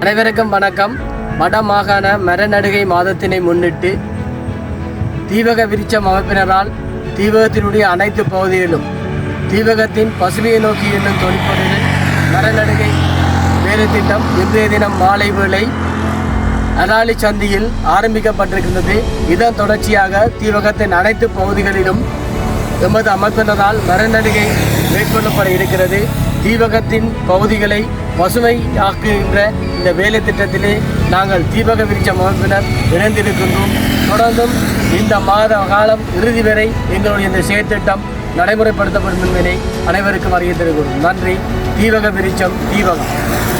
அனைவருக்கும் வணக்கம். வடமாகாண மரநடுகை மாதத்தினை முன்னிட்டு தீவக விருட்சம் அமைப்பினரால் தீவகத்தினுடைய அனைத்து பகுதிகளிலும் தீவகத்தின் பசுமையை நோக்கி என்னும் தொழிற்பொருளில் மரநடுகை வேலை திட்டம் இன்றைய தினம் மாலை வேளை அராலி சந்தியில் ஆரம்பிக்கப்பட்டிருக்கின்றது. இதன் தொடர்ச்சியாக தீவகத்தின் அனைத்து பகுதிகளிலும் எமது அமைப்பினரால் மரநடுகை மேற்கொள்ளப்பட இருக்கிறது. தீவகத்தின் பகுதிகளை பசுமையாக்குகின்ற இந்த வேலை திட்டத்திலே நாங்கள் தீவக விருட்சம் அமைப்பினர் இணைந்திருக்கின்றோம். தொடர்ந்தும் இந்த மாத காலம் இறுதி வரை எங்களுடைய இந்த செயற்திட்டம் நடைமுறைப்படுத்தப்படும் என்பதை அனைவருக்கும் அறிவித்திருக்கிறோம். நன்றி. தீவக விருட்சம் தீவகம்.